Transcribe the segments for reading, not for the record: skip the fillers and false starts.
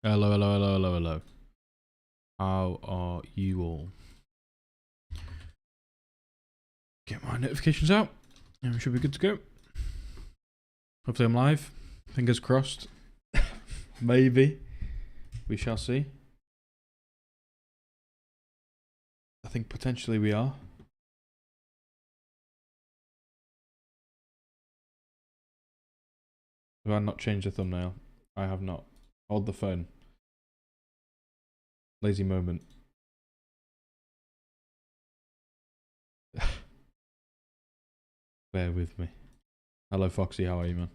Hello, hello, hello, hello, hello. How are you all? Get my notifications out, and we should be good to go. Hopefully I'm live. Fingers crossed. Maybe. We shall see. I think potentially we are. Have I not changed the thumbnail? I have not. Hold the phone. Lazy moment. Bear with me. Hello Foxy, how are you, man?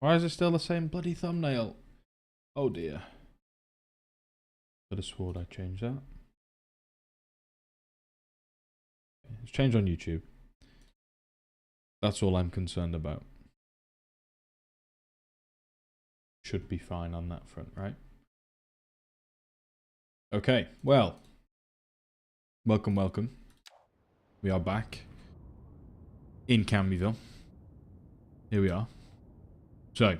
Why is it still the same bloody thumbnail? Oh dear. Could have sworn I changed that. It's changed on YouTube. That's all I'm concerned about. Should be fine on that front, right? Okay, well. Welcome, welcome. We are back in Cambyville. Here we are. So,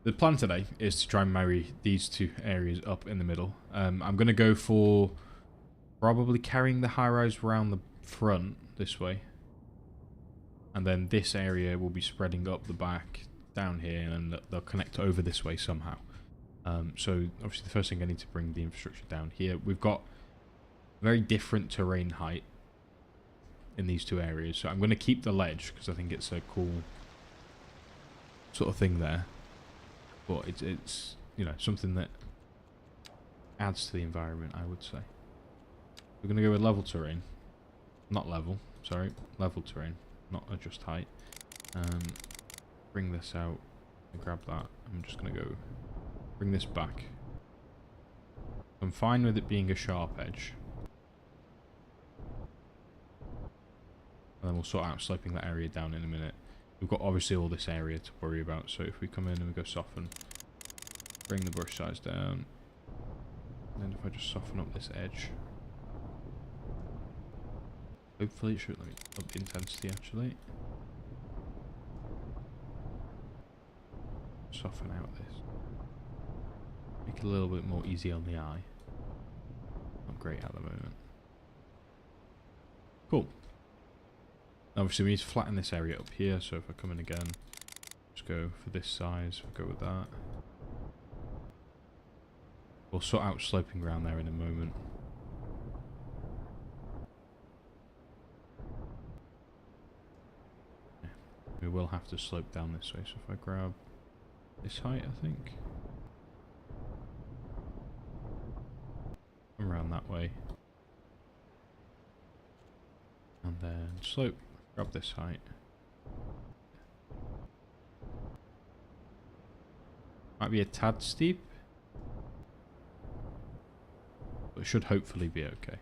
the plan today is to try and marry these two areas up in the middle. I'm going to go for probably carrying the high-rise around the front this way. And then this area will be spreading up the back down here, and they'll connect over this way somehow. So, obviously the first thing I need to bring the infrastructure down here. We've got very different terrain height in these two areas. So I'm going to keep the ledge because I think it's a cool sort of thing there. But it's you know, something that adds to the environment, I would say. We're going to go with level terrain. Not level, sorry. Level terrain, not adjust height. Bring this out and grab that. I'm just going to go bring this back. I'm fine with it being a sharp edge. And then we'll sort out sloping that area down in a minute. We've got obviously all this area to worry about, so if we come in and we go soften, bring the brush size down, and then if I just soften up this edge, hopefully it should, let me up the intensity actually. Soften out this. Make it a little bit more easy on the eye. Not great at the moment. Cool. Obviously we need to flatten this area up here, so if I come in again, just go for this size, we'll go with that. We'll sort out sloping ground there in a moment. Yeah. We will have to slope down this way, so if I grab this height, I think. Around that way. And then slope. Grab this height. Might be a tad steep. But it should hopefully be okay.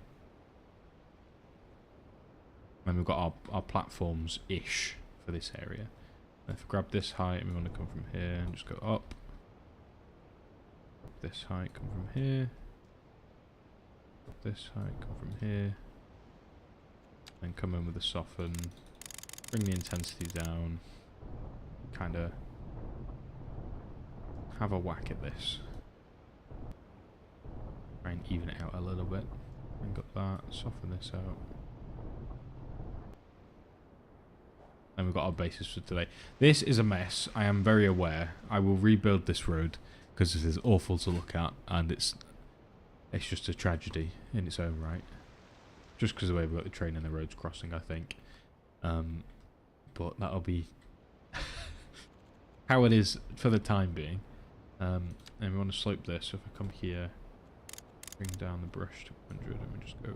Then we've got our platforms-ish for this area. And if we grab this height and we want to come from here and just go up. This height, come from here. This height, come from here. Then come in with a soften. Bring the intensity down. Kind of have a whack at this. Try and even it out a little bit. Bring up that, soften this out. And we've got our basis for today. This is a mess. I am very aware. I will rebuild this road because this is awful to look at, and it's just a tragedy in its own right. Just because of the way we've got the train and the roads crossing, I think. But that'll be how it is for the time being. And we want to slope this. So if I come here, bring down the brush to 100, and we just go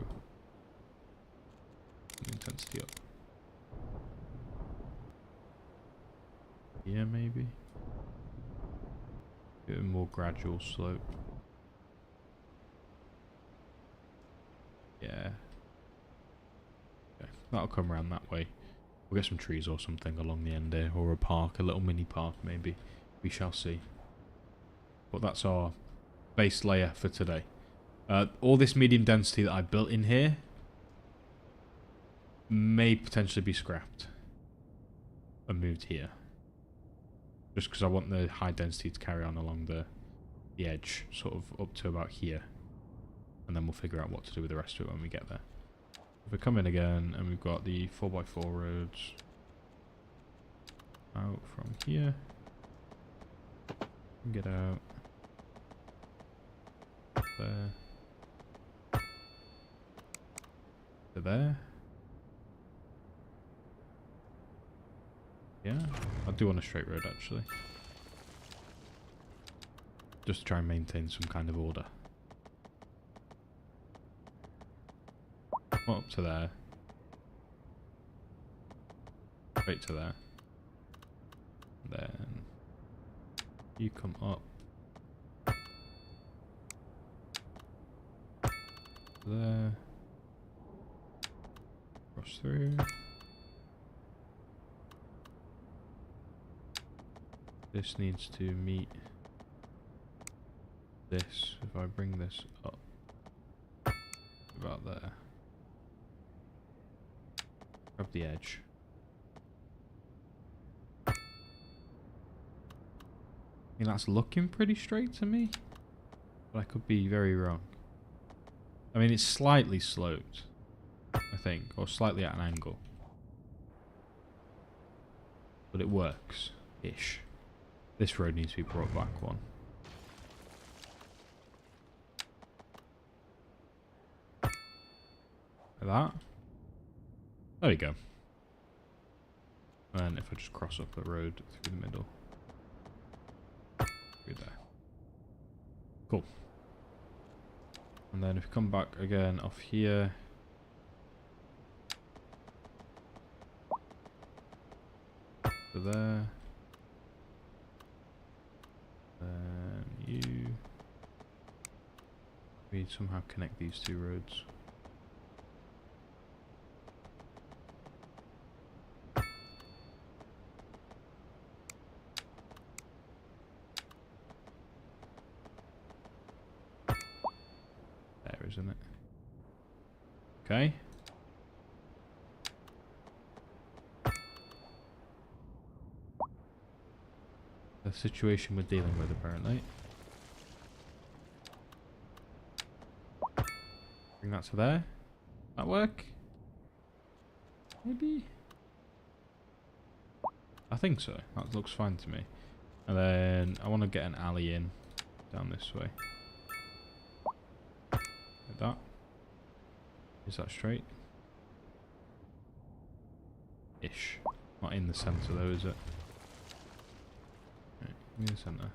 the intensity up. Yeah, maybe. Bit of a more gradual slope. Yeah. Okay, that'll come around that way. We'll get some trees or something along the end there, or a park, a little mini park maybe. We shall see. But that's our base layer for today. All this medium density that I built in here may potentially be scrapped and moved here. Just because I want the high density to carry on along the edge, sort of up to about here. And then we'll figure out what to do with the rest of it when we get there. If we come in again and we've got the 4x4 roads out from here. Get out. There. To there. Yeah, I do want a straight road actually. Just to try and maintain some kind of order. Up to there. Straight to there. Then you come up. There. Cross through. This needs to meet this. If I bring this up about there. Grab the edge. I mean, that's looking pretty straight to me, but I could be very wrong. I mean, it's slightly sloped, I think, or slightly at an angle. But it works-ish. This road needs to be brought back one. Like that. There we go. And if I just cross up the road through the middle. Through there. Cool. And then if we come back again off here. To there. Then you. We somehow connect these two roads. Isn't it? Okay. The situation we're dealing with, apparently. Bring that to there. That work? Maybe? I think so. That looks fine to me. And then I want to get an alley in down this way. That. Is that straight? Ish. Not in the centre though, is it? Right, in the centre.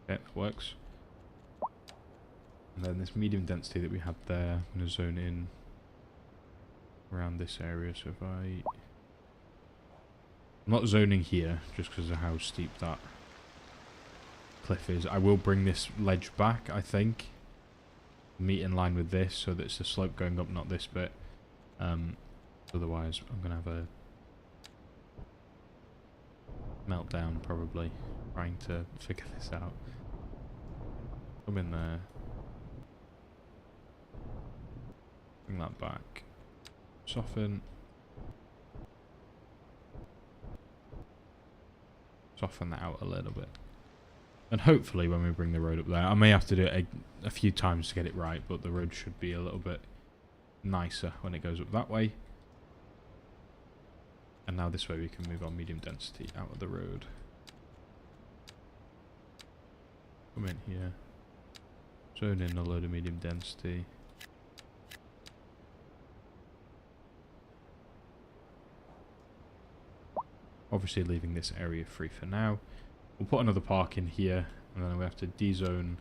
Okay, that works. And then this medium density that we had there, I'm going to zone in around this area. So if I'm not zoning here, just because of how steep that cliff is. I will bring this ledge back, I think. Meet in line with this, so that it's the slope going up, not this bit. Otherwise, I'm going to have a meltdown, probably, trying to figure this out. Come in there. Bring that back. Soften. Soften that out a little bit. And hopefully when we bring the road up there, I may have to do it a few times to get it right, but the road should be a little bit nicer when it goes up that way. And now this way we can move our medium density out of the road. Come in here. Zone in a load of medium density. Obviously leaving this area free for now. We'll put another park in here, and then we have to de-zone.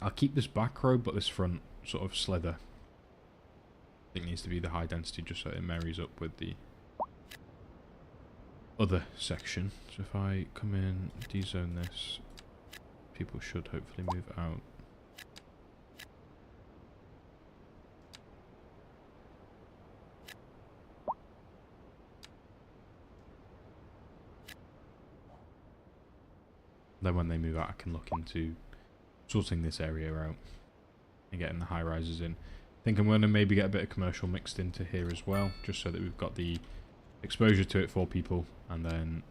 I'll keep this back road, but this front sort of slither, I think, needs to be the high density, just so it marries up with the other section. So if I come in, dezone this, people should hopefully move out. Then when they move out, I can look into sorting this area out and getting the high rises in. I think I'm going to maybe get a bit of commercial mixed into here as well, just so that we've got the exposure to it for people, and then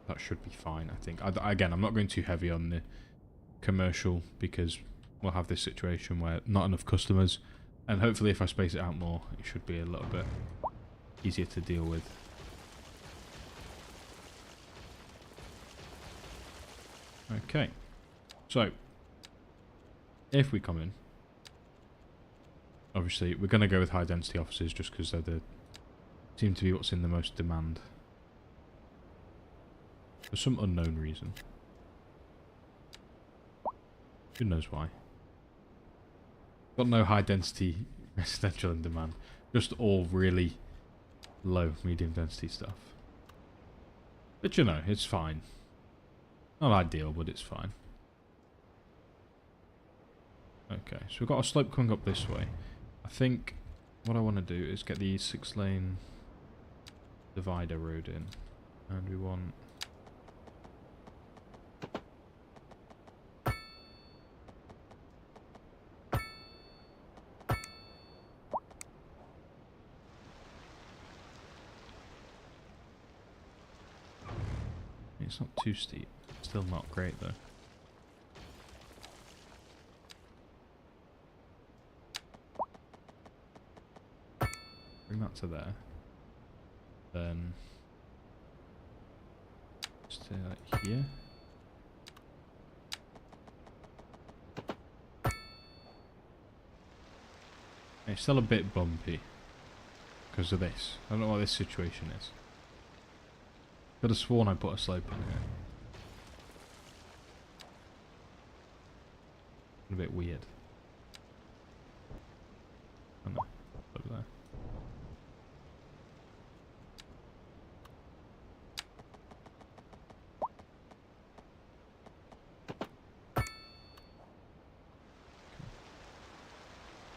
that should be fine, I think. Again, I'm not going too heavy on the commercial because we'll have this situation where not enough customers, and hopefully if I space it out more, it should be a little bit easier to deal with. Okay, so if we come in, obviously we're going to go with high density offices just because they're seem to be what's in the most demand for some unknown reason. Who knows why? Got no high density residential in demand, just all really low medium density stuff. But you know, it's fine. Not ideal, but it's fine. Okay, so we've got a slope coming up this way. I think what I want to do is get the 6-lane divider road in. And we want... It's not too steep. Still not great though. Bring that to there. Then stay like here. It's still a bit bumpy because of this. I don't know what this situation is. Could have sworn I put a slope in here. A bit weird. Oh no, over there.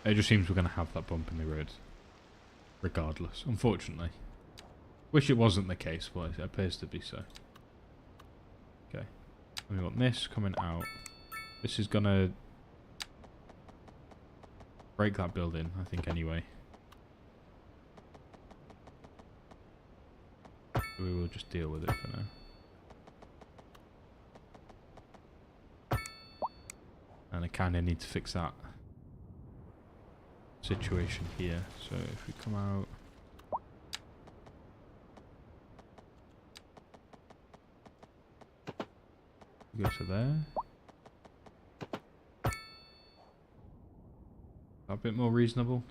It just seems we're going to have that bump in the road, regardless, unfortunately. Wish it wasn't the case, but it appears to be so. Okay, and we want this coming out. This is going to break that building, I think, anyway. We will just deal with it for now. And I kind of need to fix that situation here. So if we come out... Go to there. A bit more reasonable.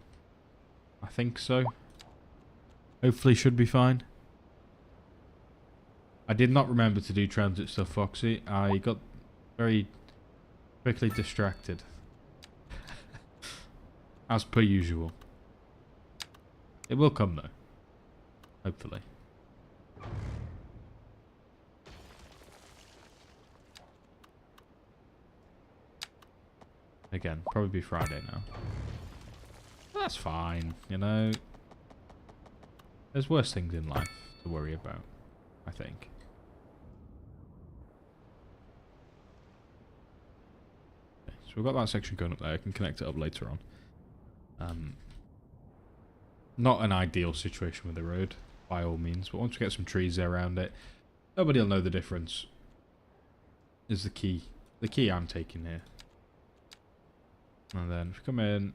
I think so. Hopefully should be fine. I did not remember to do transit stuff, Foxy. I got very quickly distracted. As per usual. It will come though. Hopefully. Again, probably be Friday now. That's fine, you know. There's worse things in life to worry about, I think. Okay, so we've got that section going up there. I can connect it up later on. Not an ideal situation with the road, by all means, but once we get some trees there around it, nobody will know the difference. Is the key. The key I'm taking here. And then if we come in,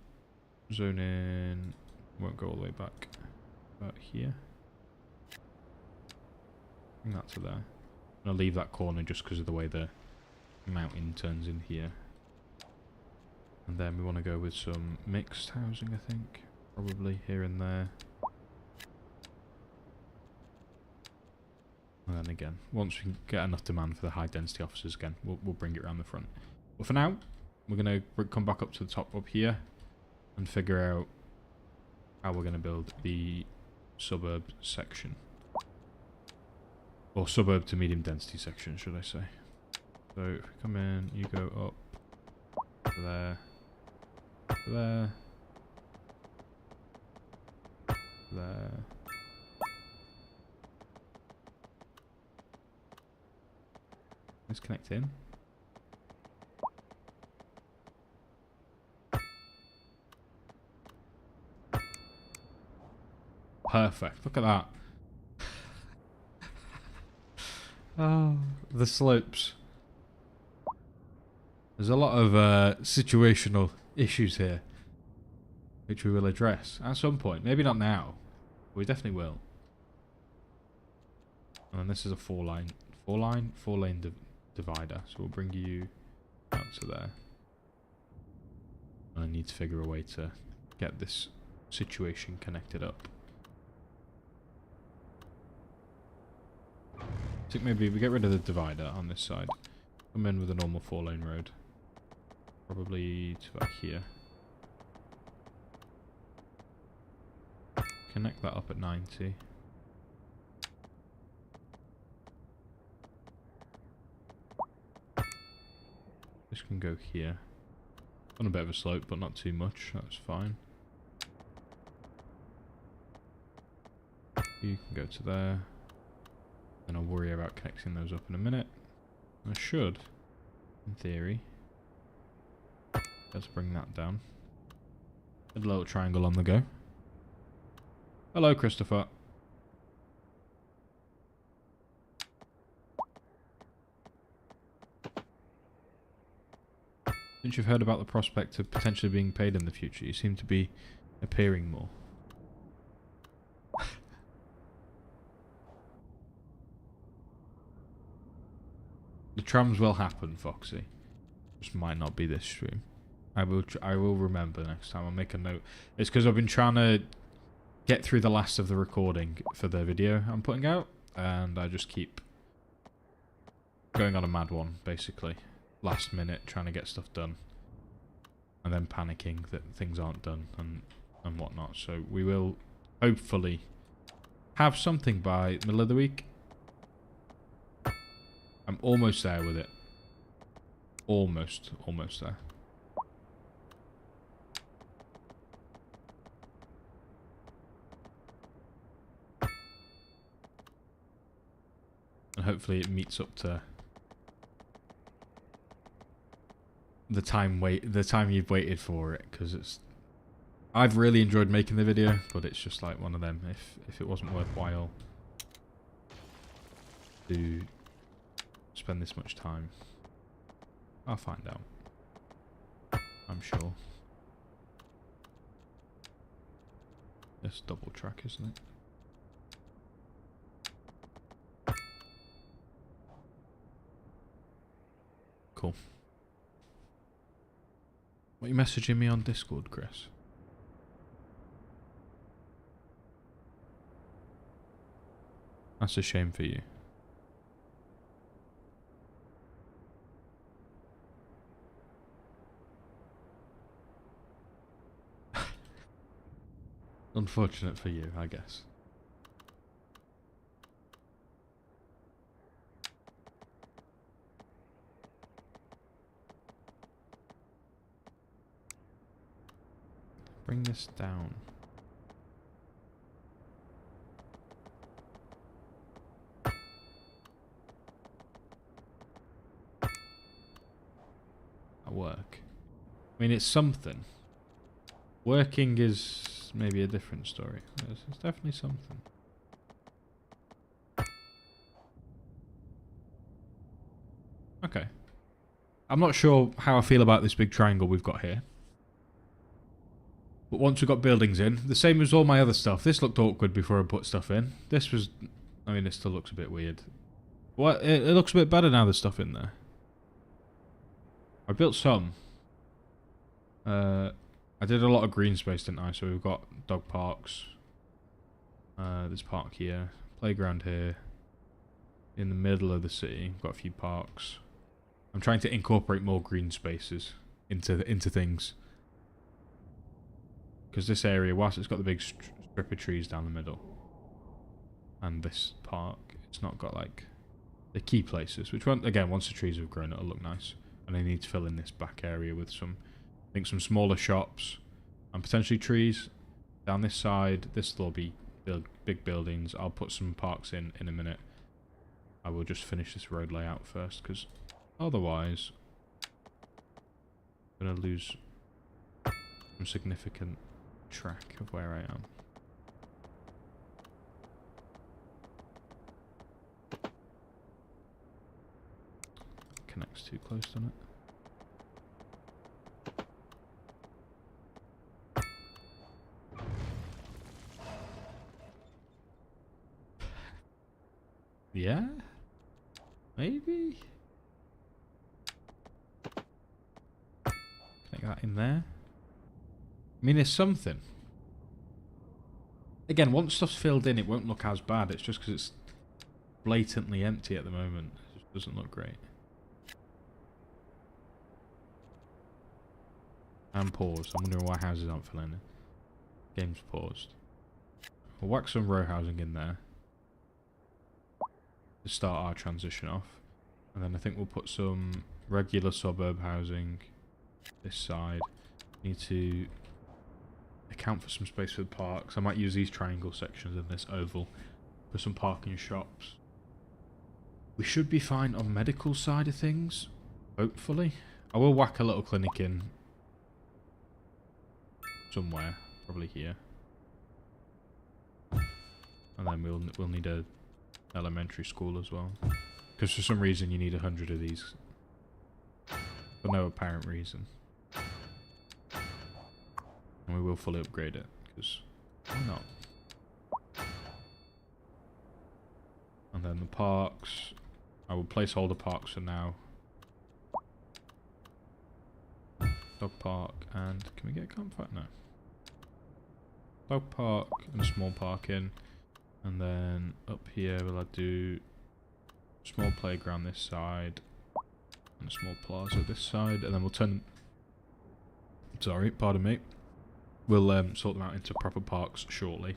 zone in, won't go all the way back. About here. Bring that to there. I'm going to leave that corner just because of the way the mountain turns in here. And then we want to go with some mixed housing, I think. Probably here and there. And then again, once we can get enough demand for the high density offices again, we'll bring it around the front. But for now, we're going to come back up to the top up here and figure out how we're going to build the suburb section. Or suburb to medium density section, should I say. So if we come in, you go up there, there, there. Let's connect in. Perfect. Look at that. Oh, the slopes. There's a lot of situational issues here, which we will address at some point. Maybe not now. We definitely will. And then this is a four lane divider. So we'll bring you out to there. And I need to figure a way to get this situation connected up. I think maybe we get rid of the divider on this side. Come in with a normal 4-lane road. Probably to about here. Connect that up at 90. This can go here. On a bit of a slope, but not too much. That's fine. You can go to there. Then I'll worry about connecting those up in a minute. I should, in theory, let's bring that down. Get a little triangle on the go. Hello, Christopher. Since you've heard about the prospect of potentially being paid in the future, you seem to be appearing more. The trams will happen, Foxy. Just might not be this stream. I will remember next time. I'll make a note. It's because I've been trying to get through the last of the recording for the video I'm putting out, and I just keep going on a mad one, basically. Last minute, trying to get stuff done. And then panicking that things aren't done and whatnot. So we will hopefully have something by middle of the week. I'm almost there with it. Almost there. And hopefully it meets up to the time you've waited for it, because I've really enjoyed making the video, but it's just like one of them. If it wasn't worthwhile to spend this much time, I'll find out. I'm sure. It's double track, isn't it? Cool. What are you messaging me on Discord, Chris? That's a shame for you. Unfortunate for you, I guess. Bring this down. At work. I mean, it's something. Working is maybe a different story. It's definitely something. Okay. I'm not sure how I feel about this big triangle we've got here. But once we've got buildings in, the same as all my other stuff. This looked awkward before I put stuff in. This was... I mean, it still looks a bit weird. Well, it looks a bit better now there's stuff in there. I built some. I did a lot of green space, didn't I? So we've got dog parks. There's park here. Playground here. In the middle of the city, we've got a few parks. I'm trying to incorporate more green spaces into things. Because this area, whilst it's got the big strip of trees down the middle, and this park it's not got like the key places, which one again, once the trees have grown, it'll look nice. And I need to fill in this back area with some, I think, some smaller shops and potentially trees down this side. This will be big buildings. I'll put some parks in a minute. I will just finish this road layout first, because otherwise I'm gonna lose some significant track of where I am. Connects too close on it. Yeah? Maybe? Connect that in there. I mean, there's something. Again, once stuff's filled in, it won't look as bad. It's just because it's blatantly empty at the moment. It just doesn't look great. And paused. I'm wondering why houses aren't filling in. Game's paused. We'll whack some row housing in there to start our transition off. And then I think we'll put some regular suburb housing this side. Need to account for some space for the parks. I might use these triangle sections in this oval for some parking shops. We should be fine on medical side of things, hopefully. I will whack a little clinic in somewhere, probably here. And then we'll need a elementary school as well, because for some reason you need 100 of these for no apparent reason. And we will fully upgrade it, because why not? And then the parks, I will placeholder parks for now. Dog park, and can we get a campfire? No. Dog park and a small park in. And then up here we'll do small playground this side and a small plaza this side, and then we'll turn, sorry, pardon me, we'll sort them out into proper parks shortly.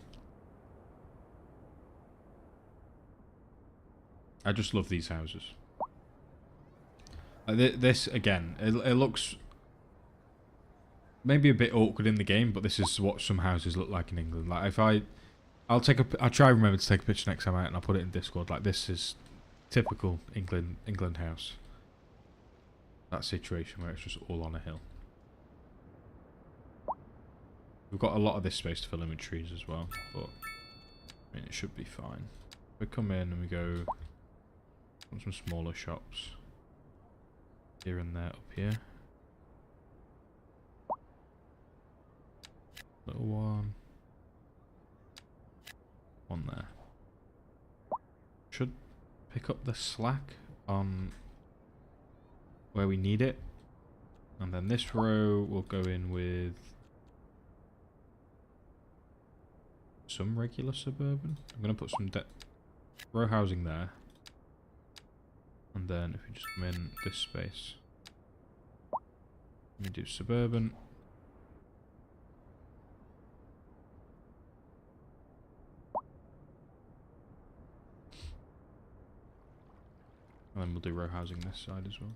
I just love these houses. This again, it looks maybe a bit awkward in the game, but this is what some houses look like in England. Like if I'll try and remember to take a picture next time out, and I'll put it in Discord. Like, this is typical England house. That situation where it's just all on a hill. We've got a lot of this space to fill in with trees as well, but I mean, it should be fine. We come in and we go on some smaller shops here and there up here. Little one. One there. Should pick up the slack on where we need it. And then this row will go in with some regular suburban. I'm going to put some row housing there. And then if we just come in this space, let me do suburban. And then we'll do row housing this side as well.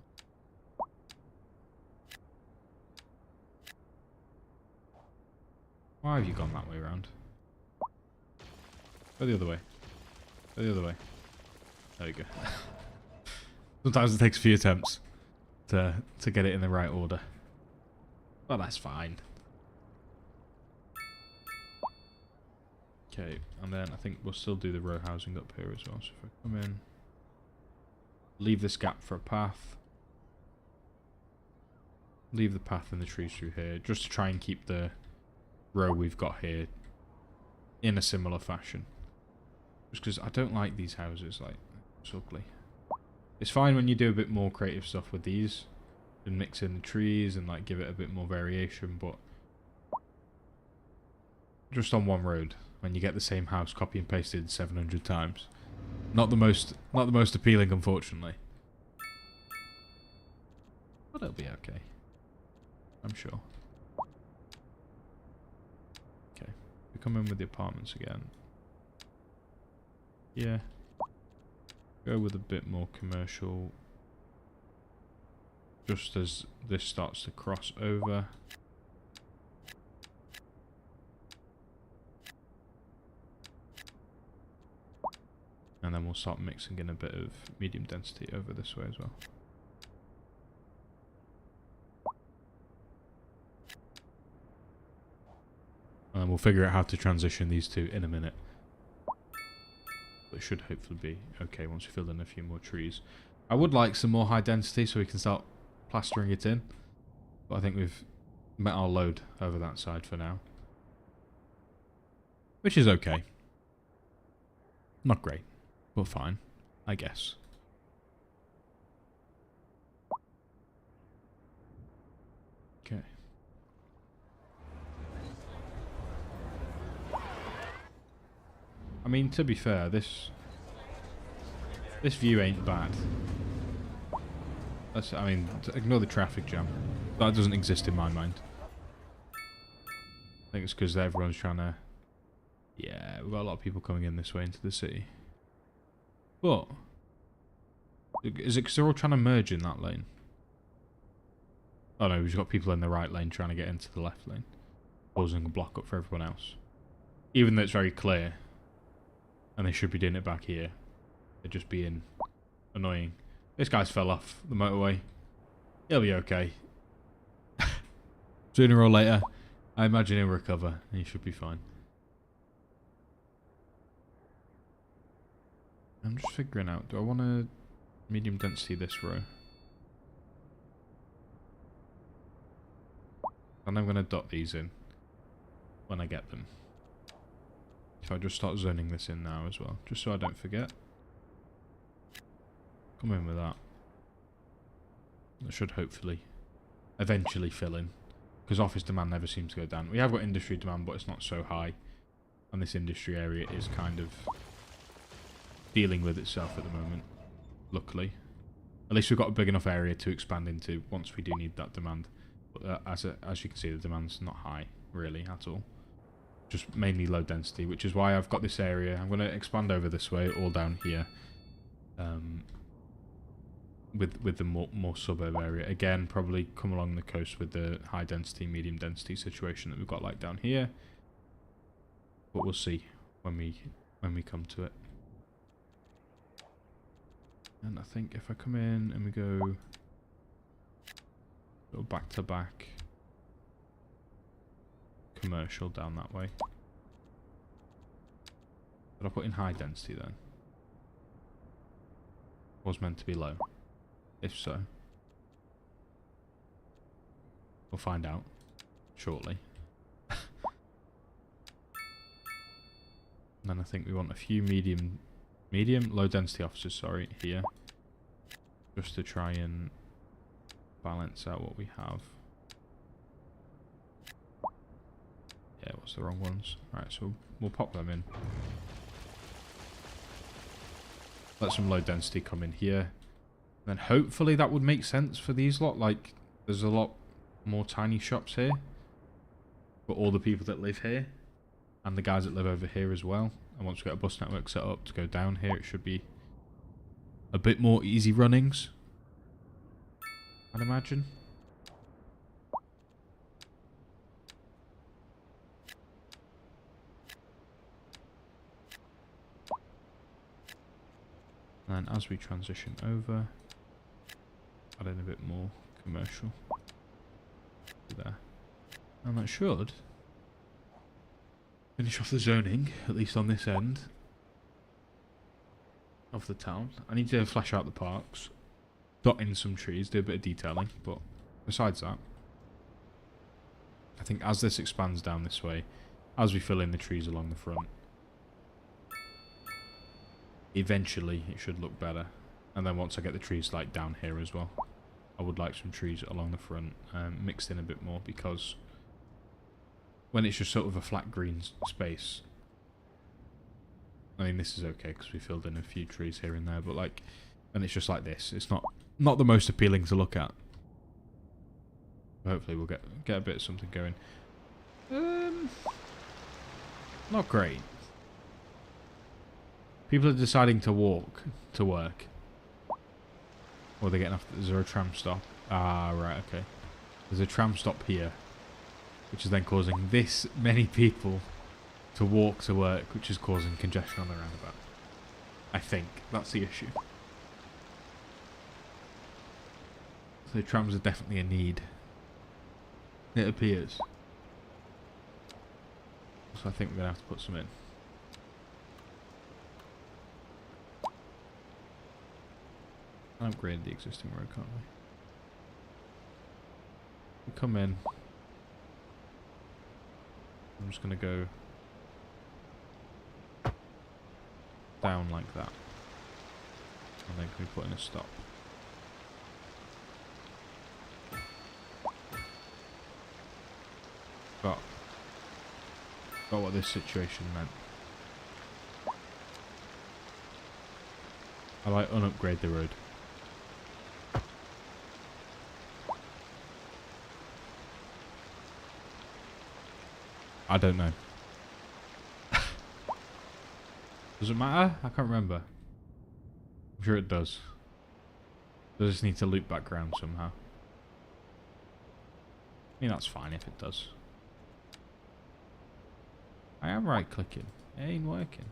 Why have you gone that way around? Go the other way. Go the other way. There you go. Sometimes it takes a few attempts to get it in the right order. Well, that's fine. Okay, and then I think we'll still do the row housing up here as well. So if I come in, leave this gap for a path. Leave the path and the trees through here, just to try and keep the row we've got here in a similar fashion. Just because I don't like these houses, like, it's ugly. It's fine when you do a bit more creative stuff with these and mix in the trees and like give it a bit more variation, but just on one road when you get the same house copy and pasted 700 times. Not the most appealing, unfortunately. But it'll be okay, I'm sure. Okay, we come in with the apartments again. Yeah. Go with a bit more commercial. Just as this starts to cross over. And then we'll start mixing in a bit of medium density over this way as well. And then we'll figure out how to transition these two in a minute. But it should hopefully be okay once we fill in a few more trees. I would like some more high density so we can start plastering it in. But I think we've met our load over that side for now. Which is okay. Not great. But fine, I guess. Okay. I mean, to be fair, this view ain't bad. I mean, ignore the traffic jam. That doesn't exist in my mind. I think it's because everyone's trying to... Yeah, we've got a lot of people coming in this way into the city. But, is it because they're all trying to merge in that lane? Oh no, we've got people in the right lane trying to get into the left lane. Causing a block up for everyone else. Even though it's very clear. And they should be doing it back here. They're just being annoying. This guy's fell off the motorway. He'll be okay. Sooner or later, I imagine he'll recover. And he should be fine. I'm just figuring out, do I want to medium density this row? And I'm going to dot these in when I get them. If I just start zoning this in now as well, just so I don't forget. Come in with that. That should hopefully eventually fill in. Because office demand never seems to go down. We have got industry demand, but it's not so high. And this industry area is kind of dealing with itself at the moment, luckily. At least we've got a big enough area to expand into once we do need that demand. But as you can see, the demand's not high, really, at all. Just mainly low density, which is why I've got this area. I'm going to expand over this way, all down here. With the more suburb area. Again, probably come along the coast with the high density, medium density situation that we've got like down here. But we'll see when we come to it. And I think if I come in and we go back to back commercial down that way. But I put in high density then. Was meant to be low. If so, we'll find out shortly. And then I think we want a few low density officers, sorry, here. Just to try and balance out what we have. Yeah, what's the wrong ones? Alright, so we'll pop them in. Let some low density come in here. Then hopefully that would make sense for these lot. Like, there's a lot more tiny shops here. For all the people that live here. And the guys that live over here as well. And once we get a bus network set up to go down here, it should be a bit more easy runnings, I'd imagine. And as we transition over, add in a bit more commercial there. And that should finish off the zoning, at least on this end of the town. I need to flesh out the parks, dot in some trees, do a bit of detailing, but besides that, I think as this expands down this way, as we fill in the trees along the front, eventually it should look better. And then once I get the trees like down here as well, I would like some trees along the front mixed in a bit more, because when it's just sort of a flat green space, I mean, this is okay because we filled in a few trees here and there, but like, when it's just like this, it's not the most appealing to look at. Hopefully we'll get a bit of something going. Not great. People are deciding to walk to work. Or they're getting off. Is there a tram stop? Ah, right, okay. There's a tram stop here. Which is then causing this many people to walk to work, which is causing congestion on the roundabout. I think that's the issue. So trams are definitely a need. It appears. So I think we're going to have to put some in. Upgrade the existing road, can't we? We come in. I'm just going to go down like that. And then can we put in a stop? Got what this situation meant. I like unupgrade the road. I don't know. Does it matter? I can't remember. I'm sure it does. I just need to loop back around somehow. I mean, that's fine if it does. I am right clicking. It ain't working.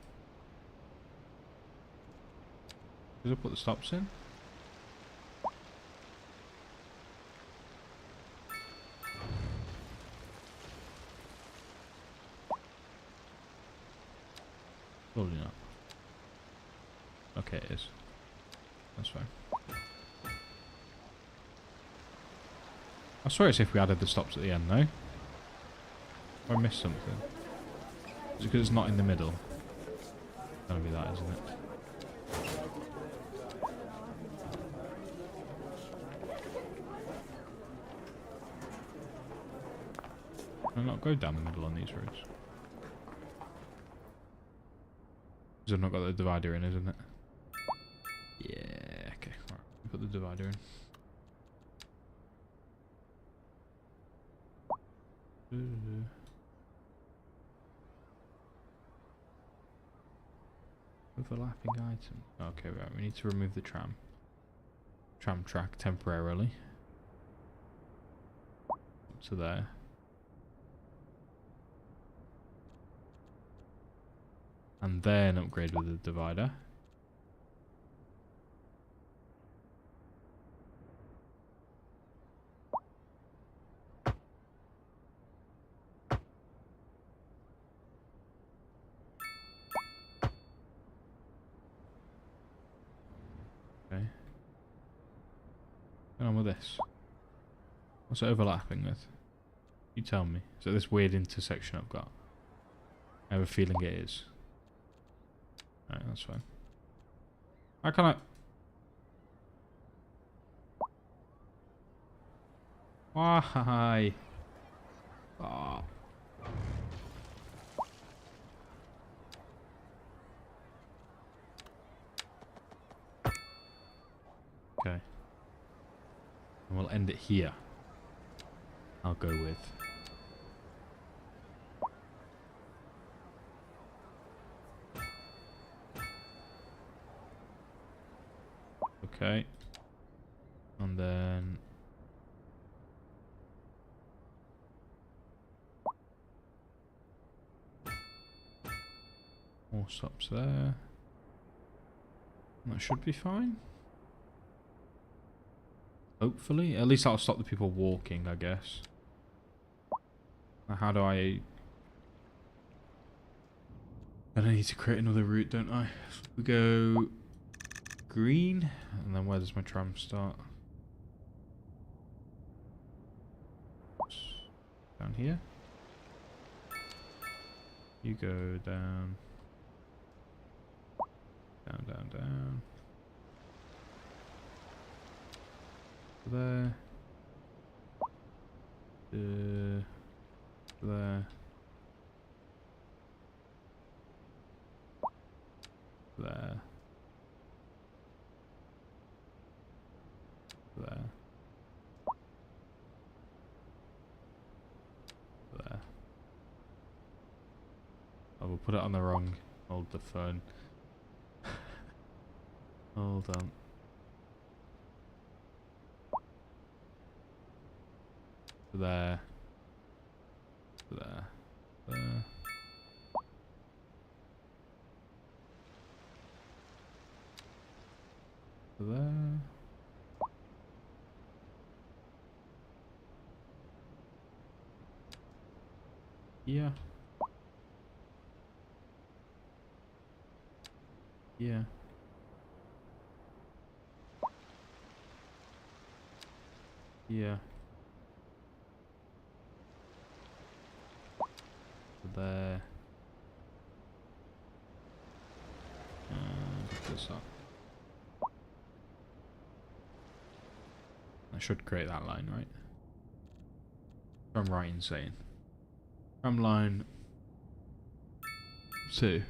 Did I put the stops in? Probably not. Okay, it is. That's fine. I swear it's if we added the stops at the end, no? Or I missed something. Is it because it's not in the middle? It's gotta be that, isn't it? Can I not go down the middle on these roads? Because I've not got the divider in, isn't it? Yeah, okay. Right, put the divider in. Overlapping item. Okay, right. We need to remove the tram track temporarily. Up to there. And then upgrade with the divider. Okay. What's going on with this? What's it overlapping with? You tell me. Is it this weird intersection I've got? I have a feeling it is. Alright, that's fine. How can I... Why? Oh. Okay. And we'll end it here. I'll go with. Okay. And then... more stops there. That should be fine. Hopefully. At least that'll stop the people walking, I guess. Now how do I... And I need to create another route, don't I? We go... green. And then where does my tram start? Down here. You go down. Down, down, down. There. There. There. There. There. Oh, we'll put it on the wrong. Hold the phone. Hold on. There. There. There. There. Yeah. Yeah. Yeah. There. This up. I should create that line, right? If I'm right in saying. From line 2.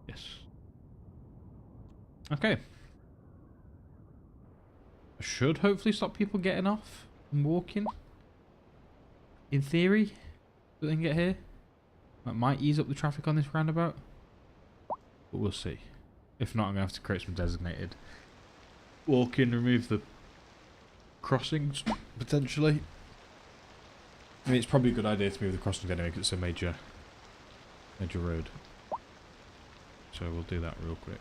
Yes. Okay. I should hopefully stop people getting off and walking. In theory. So they can get here. That might ease up the traffic on this roundabout. But we'll see. If not, I'm going to have to create some designated walking, remove the crossings, potentially. I mean, it's probably a good idea to move the crossings anyway, because it's a major road. So we'll do that real quick.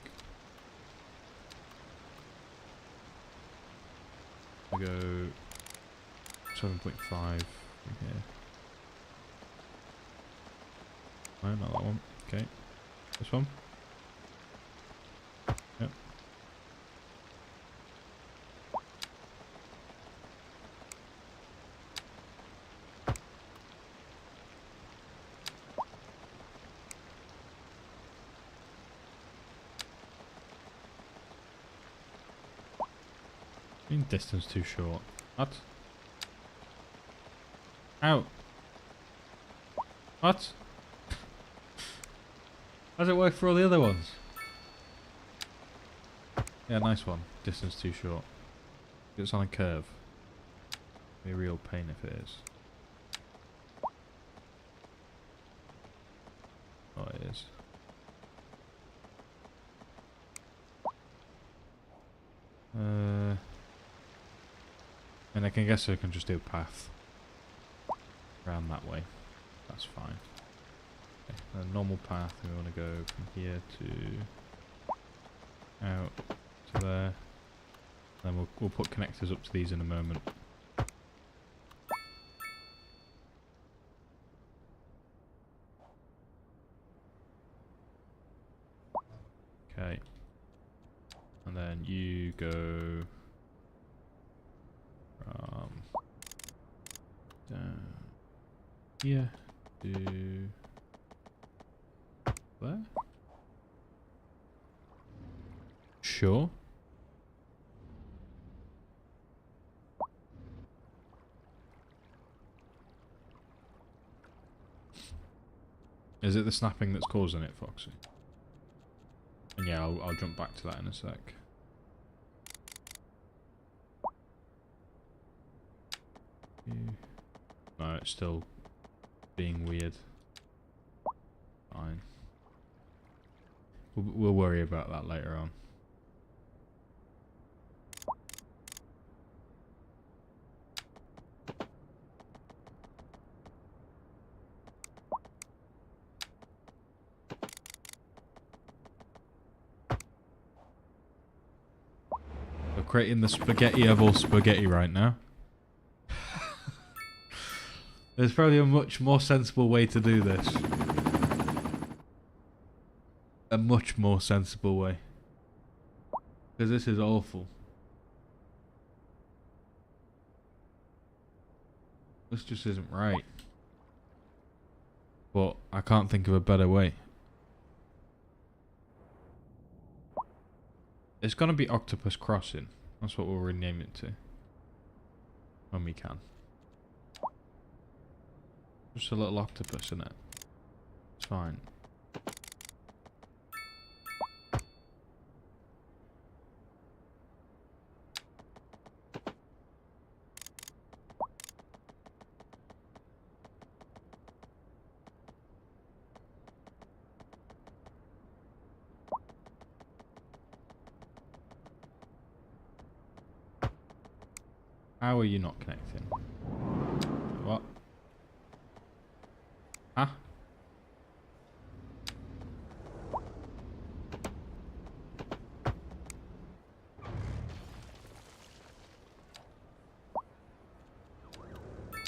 We go 7.5 from here. No, not that one. Okay. This one. Yep. Distance too short. What? Ow. What? How does it work for all the other ones? Yeah, nice one. Distance too short. It's on a curve. Be a real pain if it is. Oh, it is. And I guess I can just do a path around that way. That's fine. Okay, a normal path. We want to go from here to out to there. Then we'll put connectors up to these in a moment. Okay. And then you go from down here to there. Sure. Is it the snapping that's causing it, Foxy? And yeah, I'll jump back to that in a sec. No, it's still being weird. Fine. We'll worry about that later on. We're creating the spaghetti of all spaghetti right now. There's probably a much more sensible way to do this. A much more sensible way. Because this is awful. This just isn't right. But I can't think of a better way. It's gonna be Octopus Crossing. That's what we'll rename it to. When we can. Just a little octopus in it. It's fine. How are you not connecting? What? Huh?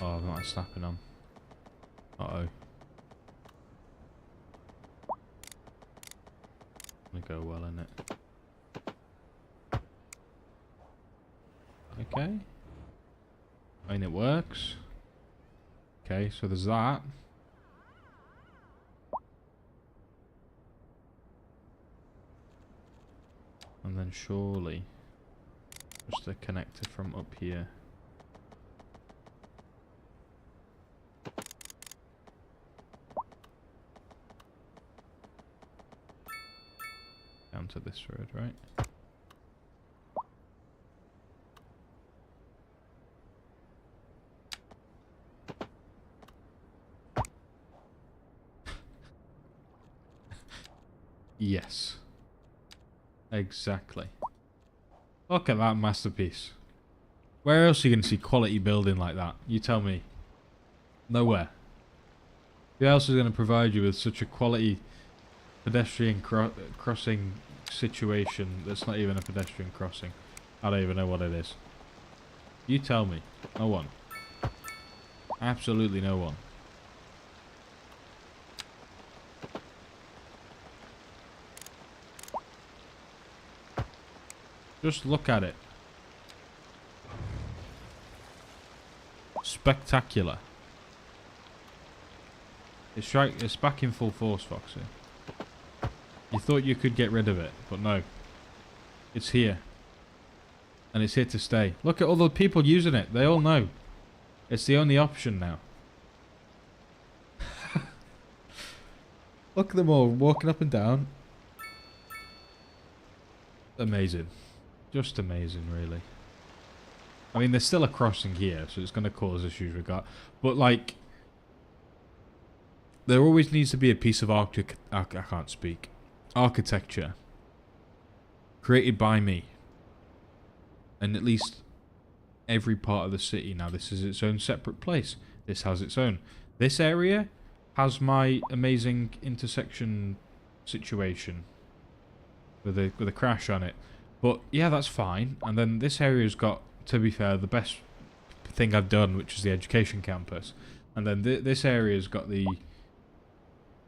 Oh, I'm not snapping on. Uh-oh. Gonna go well, innit? Okay. I mean, it works. Okay, so there's that. And then surely just a connector from up here. Down to this road, right? Yes. Exactly. Look at that masterpiece. Where else are you going to see quality building like that? You tell me. Nowhere. Who else is going to provide you with such a quality pedestrian crossing situation that's not even a pedestrian crossing? I don't even know what it is. You tell me. No one. Absolutely no one. Just look at it. Spectacular. It's back in full force, Foxy. You thought you could get rid of it, but no. It's here. And it's here to stay. Look at all the people using it. They all know. It's the only option now. Look at them all walking up and down. Amazing. Just amazing, really. I mean, there's still a crossing here, so it's going to cause issues with that. But, like, there always needs to be a piece of I can't speak. Architecture created by me. And at least every part of the city now, this is its own separate place. This has its own. This area has my amazing intersection situation with a crash on it. But yeah, that's fine. And then this area's got, to be fair, the best thing I've done, which is the education campus. And then this area's got the...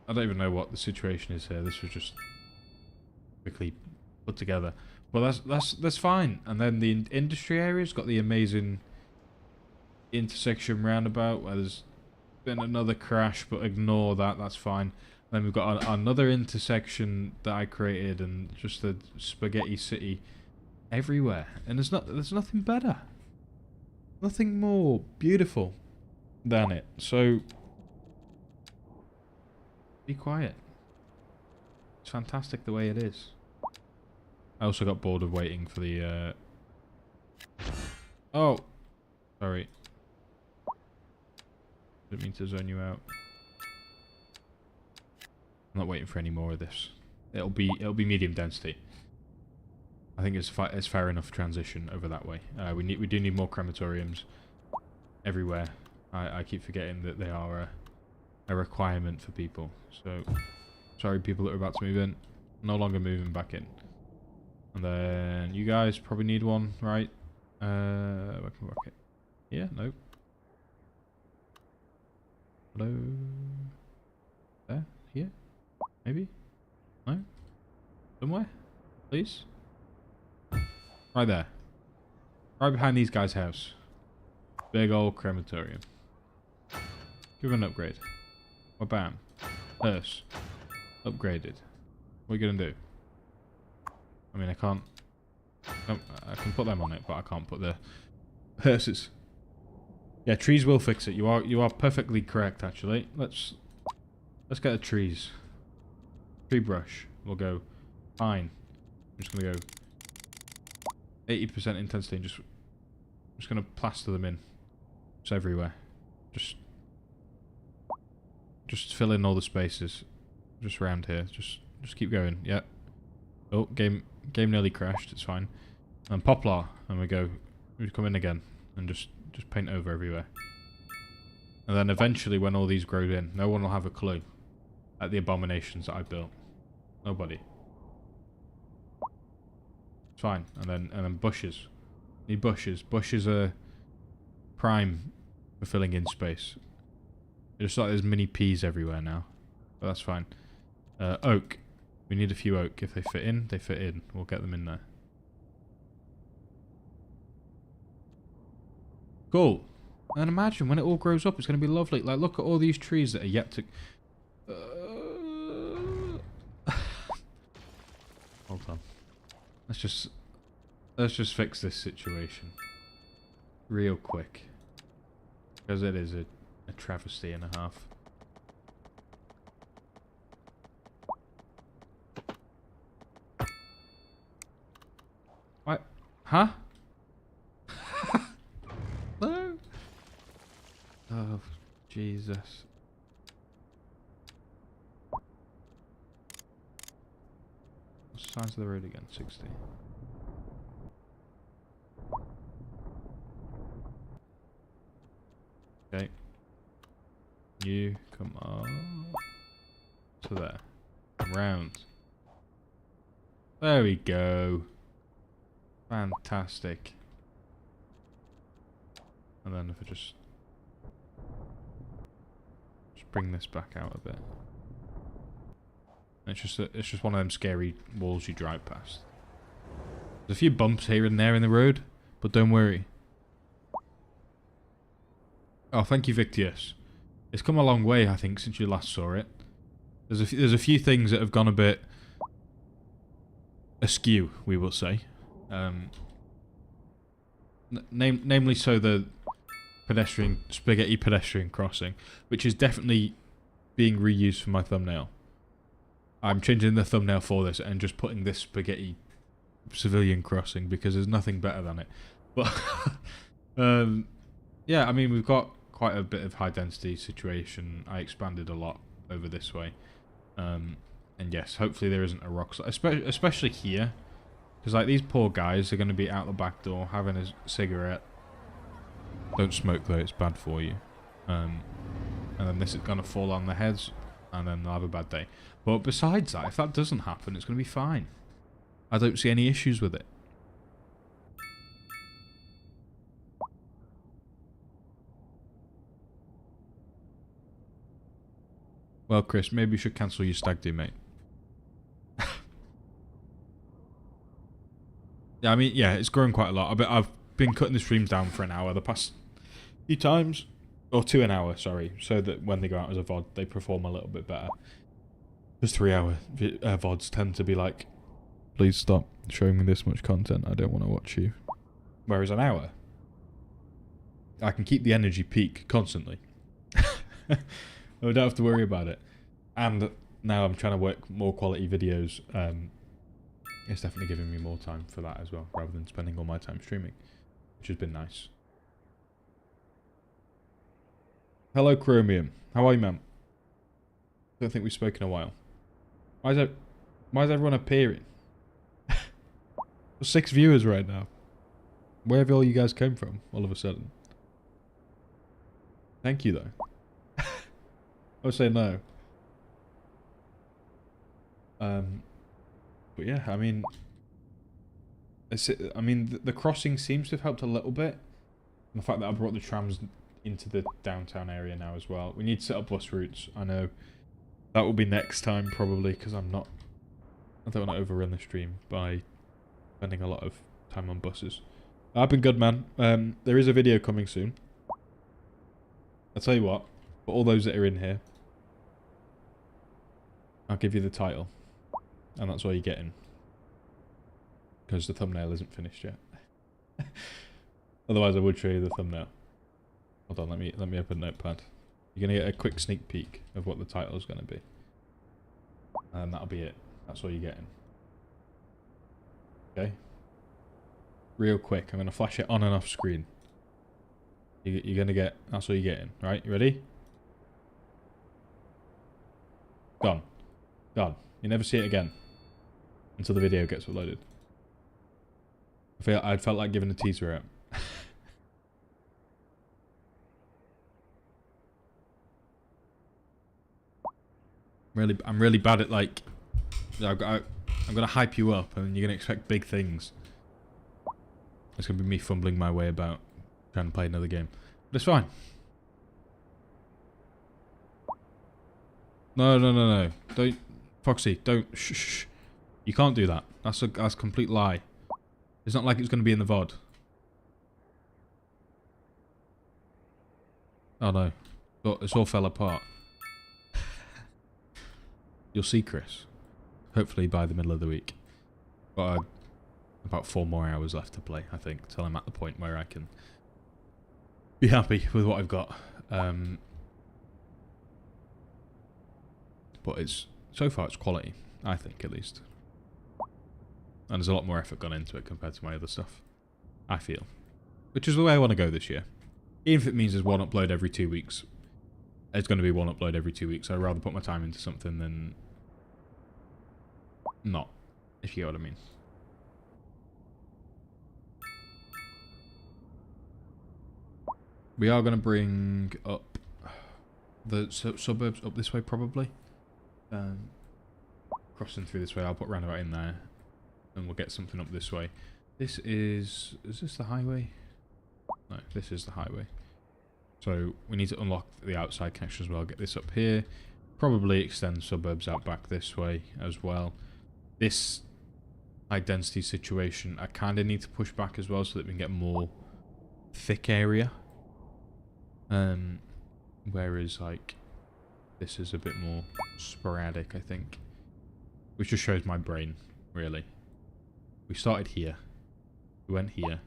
I don't even know what the situation is here. This was just quickly put together. But that's fine. And then the industry area's got the amazing intersection roundabout where there's been another crash, but ignore that. That's fine. Then we've got another intersection that I created, and just the spaghetti city everywhere. And there's nothing better, nothing more beautiful than it. So be quiet. It's fantastic the way it is. I also got bored of waiting for the. Oh, sorry. Didn't mean to zone you out. I'm not waiting for any more of this. It'll be medium density. I think it's fair enough transition over that way. We do need more crematoriums everywhere. I keep forgetting that they are a requirement for people. So sorry, people that are about to move in, no longer moving back in. And then you guys probably need one, right? Where can we work it? Yeah, no. Hello. There, here. Maybe? No? Somewhere? Please? Right there. Right behind these guys' house. Big old crematorium. Give an upgrade. Or bam. Hearse. Upgraded. What are you gonna do? I mean, I can't... I can put them on it, but I can't put the hearses. Yeah, trees will fix it. You are perfectly correct, actually. Let's get the trees. Tree brush. We'll go fine. I'm just gonna go 80% intensity and I'm just gonna plaster them in. Just everywhere. Just fill in all the spaces. Just around here. Just keep going. Yeah. Oh, game nearly crashed. It's fine. And poplar. And we come in again. and just paint over everywhere. And then eventually when all these grow in, no one will have a clue at the abominations that I built. Nobody. It's fine. And then bushes. Need bushes. Bushes are prime for filling in space. It's just like there's mini peas everywhere now. But that's fine. Oak. We need a few oak. If they fit in, they fit in. We'll get them in there. Cool. And imagine when it all grows up, it's going to be lovely. Like, look at all these trees that are yet to... Hold on. Let's just fix this situation. Real quick. Because it is a travesty and a half. What? Huh? No? Oh, Jesus. What's the size of the road again? 60. Okay. You come on to there. Round. There we go. Fantastic. And then if I just bring this back out a bit. It's just one of them scary walls you drive past. There's a few bumps here and there in the road, but don't worry. Oh, thank you, Victius. It's come a long way, I think, since you last saw it. There's a few things that have gone a bit askew, we will say. Namely, so the spaghetti pedestrian crossing, which is definitely being reused for my thumbnail. I'm changing the thumbnail for this and just putting this spaghetti civilian crossing because there's nothing better than it. But yeah, I mean, we've got quite a bit of high density situation. I expanded a lot over this way, and yes, hopefully there isn't a rock slide, especially here, because like these poor guys are going to be out the back door having a cigarette. Don't smoke though, it's bad for you. And then this is going to fall on their heads, and then they'll have a bad day. But besides that, if that doesn't happen, it's going to be fine. I don't see any issues with it. Well, Chris, maybe you should cancel your stag do, mate. Yeah, I mean, yeah, it's grown quite a lot. I've been cutting the streams down for an hour the past few times. Or to an hour, sorry. So that when they go out as a VOD, they perform a little bit better. Because 3-hour VODs tend to be like, please stop showing me this much content. I don't want to watch you. Whereas an hour, I can keep the energy peak constantly. I don't have to worry about it. And now I'm trying to work more quality videos. It's definitely giving me more time for that as well, rather than spending all my time streaming, which has been nice. Hello, Chromium. How are you, man? Don't think we've spoken in a while. Why is everyone appearing? 6 viewers right now. Where have all you guys come from, all of a sudden? Thank you, though. I would say no. But yeah, I mean, the crossing seems to have helped a little bit. And the fact that I brought the trams into the downtown area now as well. We need to set up bus routes. I know that will be next time probably, because I don't want to overrun the stream by spending a lot of time on buses. I've been good, man. There is a video coming soon. I'll tell you what, for all those that are in here, I'll give you the title. And that's all you're getting. Because the thumbnail isn't finished yet. Otherwise I would show you the thumbnail. Hold on, let me open Notepad. You're going to get a quick sneak peek of what the title is going to be. And that'll be it. That's all you're getting. Okay? Real quick, I'm going to flash it on and off screen. You're going to get... That's all you're getting. Right, you ready? Gone. Gone. You never see it again. Until the video gets uploaded. I felt like giving a teaser out. I'm really bad at like. I'm gonna hype you up, and you're gonna expect big things. It's gonna be me fumbling my way about trying to play another game, but it's fine. No. Don't, Foxy. Don't. Shh. You can't do that. That's a complete lie. It's not like it's gonna be in the VOD. Oh no, it's all fell apart. You'll see, Chris. Hopefully by the middle of the week. But about 4 more hours left to play, I think, till I'm at the point where I can be happy with what I've got. But so far it's quality, I think, at least. And there's a lot more effort gone into it compared to my other stuff, I feel. Which is the way I want to go this year. Even if it means there's one upload every 2 weeks. It's going to be one upload every 2 weeks. I'd rather put my time into something than not, if you get what I mean. We are going to bring up the suburbs up this way, probably. Crossing through this way, I'll put roundabout in there. And we'll get something up this way. Is this the highway? No, this is the highway. So we need to unlock the outside connection as well. Get this up here. Probably extend suburbs out back this way as well. This high density situation, I kind of need to push back as well so that we can get more thick area. Whereas like this is a bit more sporadic, I think. Which just shows my brain, really. We started here. We went here.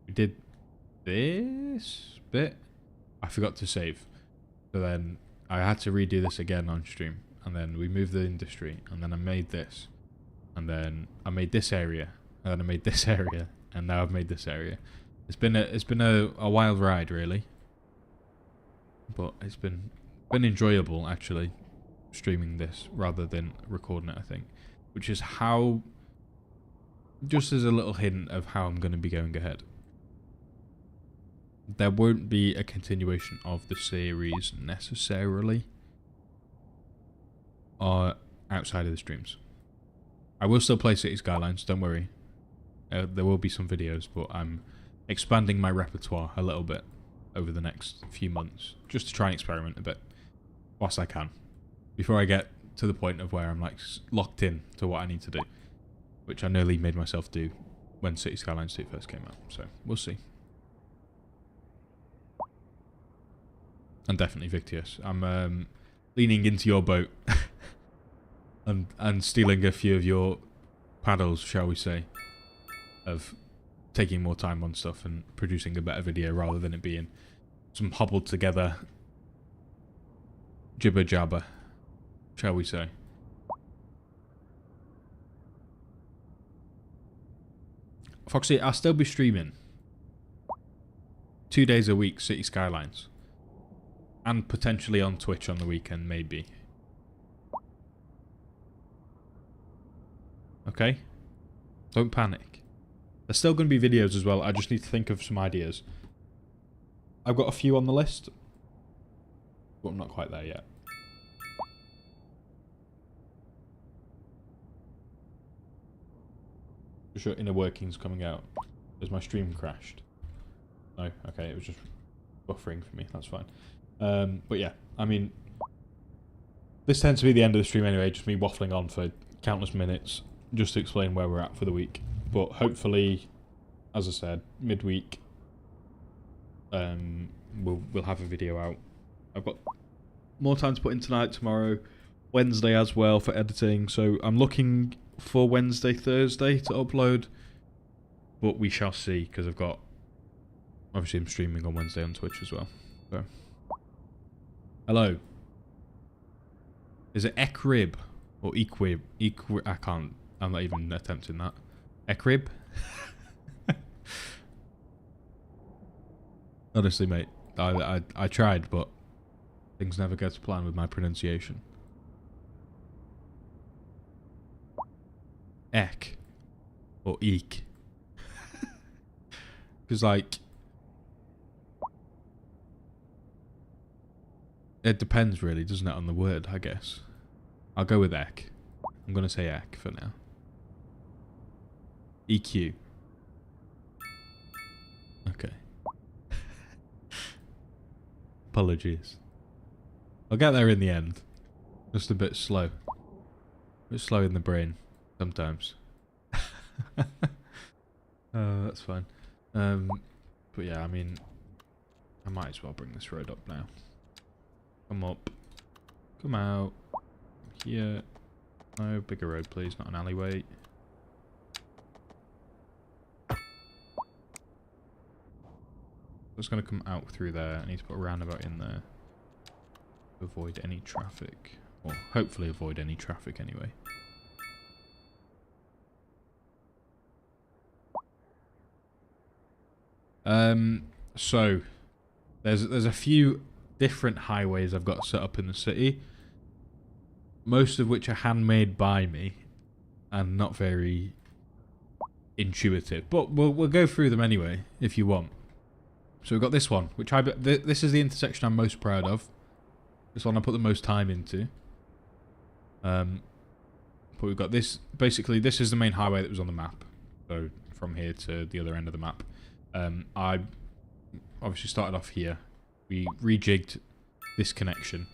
We did this bit. I forgot to save. So then I had to redo this again on stream. And then we moved the industry. And then I made this. And then I made this area. And then I made this area. And now I've made this area. It's been a wild ride, really. But it's been enjoyable, actually, streaming this rather than recording it, I think. Which is how... Just as a little hint of how I'm going to be going ahead. There won't be a continuation of the series necessarily. Outside of the streams. I will still play City Skylines, don't worry. There will be some videos, but I'm expanding my repertoire a little bit over the next few months. Just to try and experiment a bit. Whilst I can. Before I get to the point of where I'm like locked in to what I need to do. Which I nearly made myself do when City Skylines 2 first came out. So, we'll see. And definitely Victious. I'm leaning into your boat. and stealing a few of your paddles, shall we say. Of taking more time on stuff and producing a better video rather than it being some hobbled together jibber jabber, shall we say. Foxy, I'll still be streaming 2 days a week, City Skylines. And potentially on Twitch on the weekend, maybe. Okay? Don't panic. There's still going to be videos as well, I just need to think of some ideas. I've got a few on the list, but I'm not quite there yet. Just your inner workings coming out. Has my stream crashed? No? Okay, it was just buffering for me, that's fine. But yeah, I mean, this tends to be the end of the stream anyway, just me waffling on for countless minutes, just to explain where we're at for the week. But hopefully, as I said, midweek, we'll have a video out. I've got more time to put in tonight, tomorrow, Wednesday as well for editing, so I'm looking for Wednesday, Thursday to upload, but we shall see, because I've got, obviously I'm streaming on Wednesday on Twitch as well, so. Hello. Is it Ekrib or Equib? I can't, I'm not even attempting that. Ekrib? Honestly, mate, I tried, but things never go to plan with my pronunciation. Ek. Or eek. Because, like, it depends, really, doesn't it, on the word, I guess. I'll go with EC. I'm going to say EC for now. EQ. Okay. Apologies. I'll get there in the end. Just a bit slow. A bit slow in the brain sometimes. That's fine. But yeah, I mean, I might as well bring this road up now. Come up. Come out. Here. No, bigger road please, not an alleyway. It's going to come out through there. I need to put a roundabout in there to avoid any traffic. Or hopefully avoid any traffic anyway. So there's a few different highways I've got set up in the city. Most of which are handmade by me and not very intuitive. But we'll go through them anyway if you want. So we've got this one, which this is the intersection I'm most proud of. This one I put the most time into. But we've got this. Basically, this is the main highway that was on the map. So from here to the other end of the map. I obviously started off here. We rejigged this connection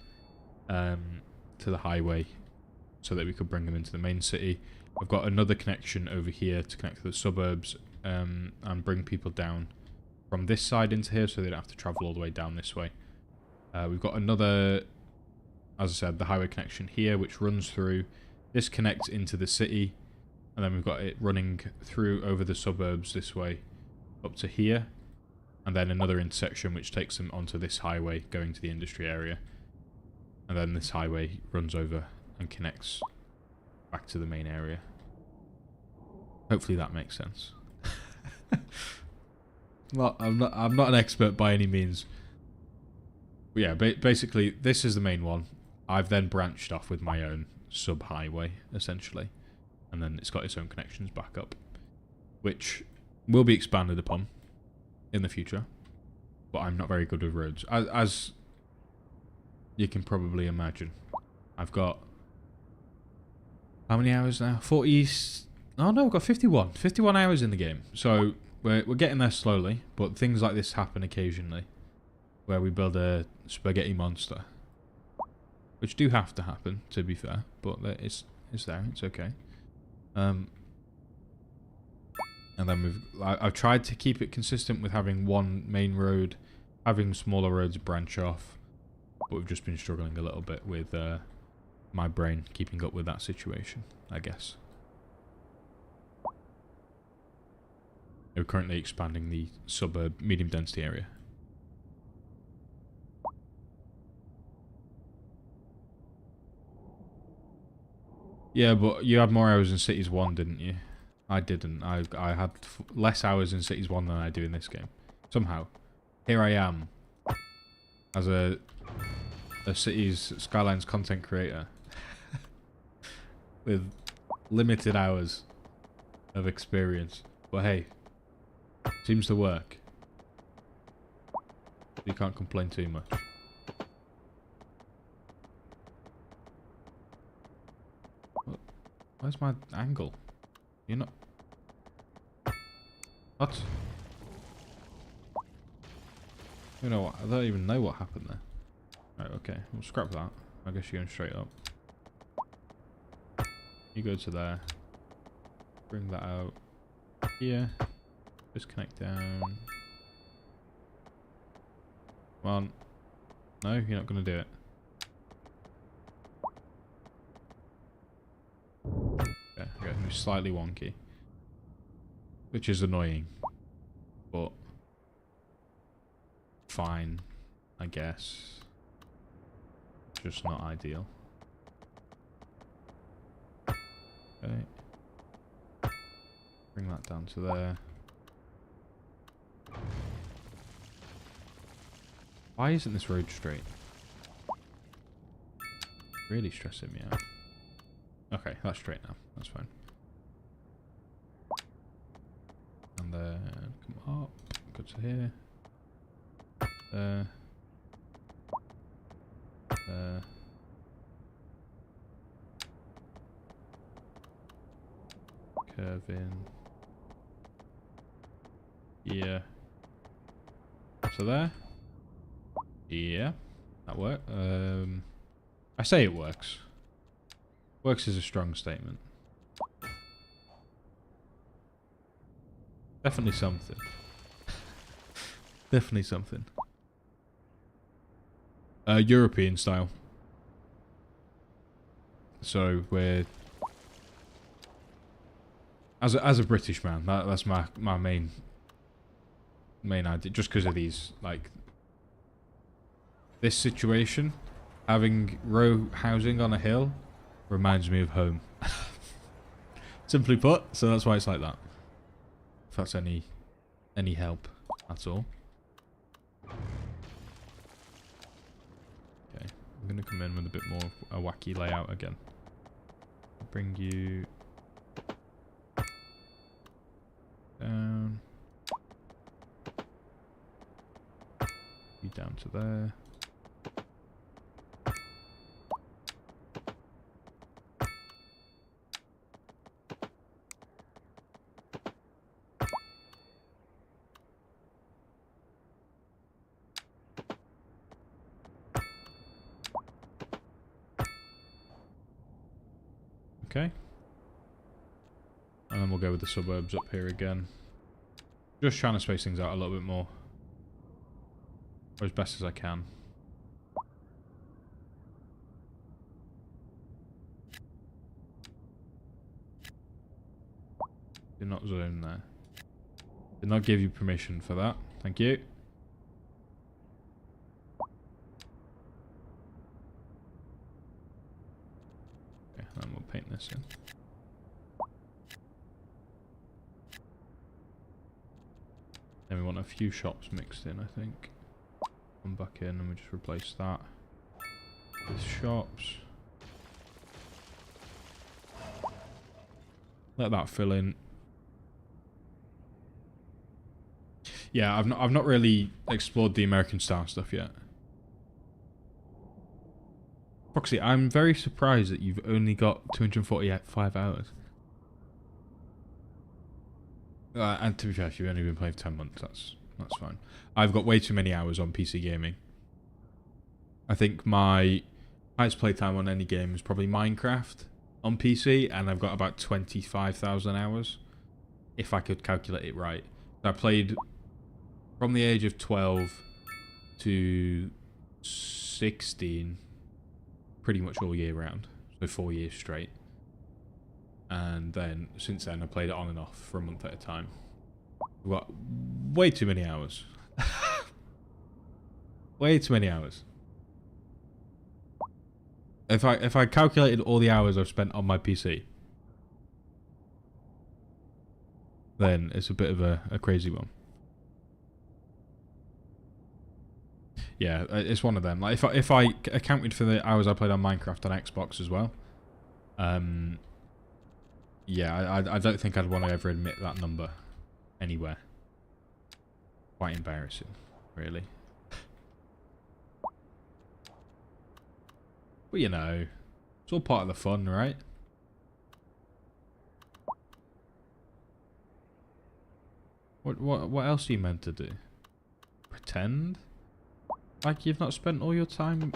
to the highway so that we could bring them into the main city. I've got another connection over here to connect to the suburbs and bring people down from this side into here so they don't have to travel all the way down this way. We've got another, as I said, the highway connection here which runs through. This connects into the city and then we've got it running through over the suburbs this way up to here, and then another intersection which takes them onto this highway going to the industry area, and then this highway runs over and connects back to the main area. Hopefully that makes sense. Well, I'm not an expert by any means. But yeah, basically this is the main one. I've then branched off with my own sub highway essentially, and then it's got its own connections back up, which will be expanded upon in the future, but I'm not very good with roads. As you can probably imagine, I've got how many hours now? 40. Oh no, I've got 51. 51 hours in the game. So we're getting there slowly, but things like this happen occasionally, where we build a spaghetti monster, which do have to happen, to be fair. But it's there. It's okay. And then I've tried to keep it consistent with having one main road, having smaller roads branch off, but we've just been struggling a little bit with my brain keeping up with that situation, I guess. We're currently expanding the suburb medium density area. Yeah, but you had more hours in Cities 1, didn't you? I didn't. I had less hours in Cities 1 than I do in this game. Somehow. Here I am. As a Cities Skylines content creator. With limited hours of experience. But hey. Seems to work. You can't complain too much. Where's my angle? You're not... What? You know what? I don't even know what happened there. Right, okay. We'll scrap that. I guess you're going straight up. You go to there. Bring that out. Here. Disconnect down. Come on. No, you're not going to do it. Okay, it's slightly wonky. Which is annoying. But fine, I guess. Just not ideal. Okay. Bring that down to there. Why isn't this road straight? Really stressing me out. Okay, that's straight now. That's fine. And then come up. Go to here. There. There. curve in. Yeah. So there. Yeah. That worked. I say it works. Works is a strong statement. Definitely something. Definitely something. European style. So we're as a British man, that's my main idea. Just because of these, like, this situation, having row housing on a hill reminds me of home. Simply put, so that's why it's like that. If that's any help, that's all. Okay, I'm gonna come in with a bit more a wacky layout again. Bring you down. You down to there. Okay. And then we'll go with the suburbs up here again. Just trying to space things out a little bit more. Or as best as I can. Did not zone there. Did not give you permission for that. Thank you. Okay, and we'll paint this in. Then we want a few shops mixed in, I think. Come back in and we just replace that with shops. Let that fill in. Yeah, I've not really explored the American style stuff yet. Proxy, I'm very surprised that you've only got 245 hours. And to be fair, if you've only been playing for 10 months, that's fine. I've got way too many hours on PC gaming. I think my highest playtime on any game is probably Minecraft on PC, and I've got about 25,000 hours, if I could calculate it right. I played from the age of 12 to 16, pretty much all year round, so 4 years straight. And then, since then, I played it on and off for a month at a time. I've got way too many hours. Way too many hours. If I calculated all the hours I've spent on my PC, then it's a bit of a crazy one. Yeah, it's one of them. Like if I accounted for the hours I played on Minecraft on Xbox as well, yeah, I don't think I'd want to ever admit that number anywhere. Quite embarrassing, really. But you know, it's all part of the fun, right? What else are you meant to do? Pretend? Like you've not spent all your time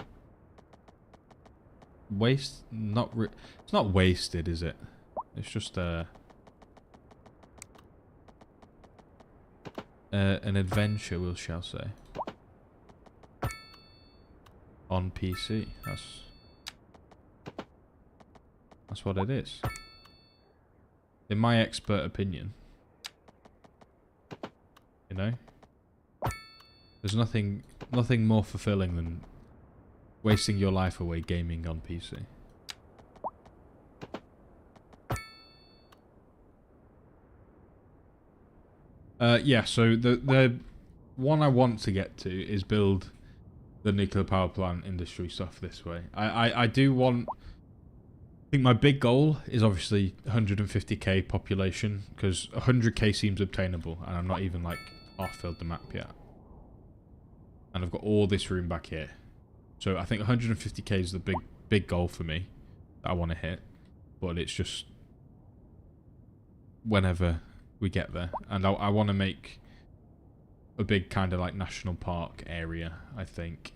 it's not wasted, is it? It's just an adventure, we shall say. On PC. That's what it is. In my expert opinion. You know? There's nothing more fulfilling than wasting your life away gaming on PC. Yeah, so the one I want to get to is build the nuclear power plant industry stuff this way. I do want... I think my big goal is obviously 150k population, because 100k seems obtainable, and I'm not even like half filled the map yet. And I've got all this room back here. So I think 150k is the big goal for me that I want to hit. But it's just... whenever we get there. And I want to make a big kind of like national park area, I think,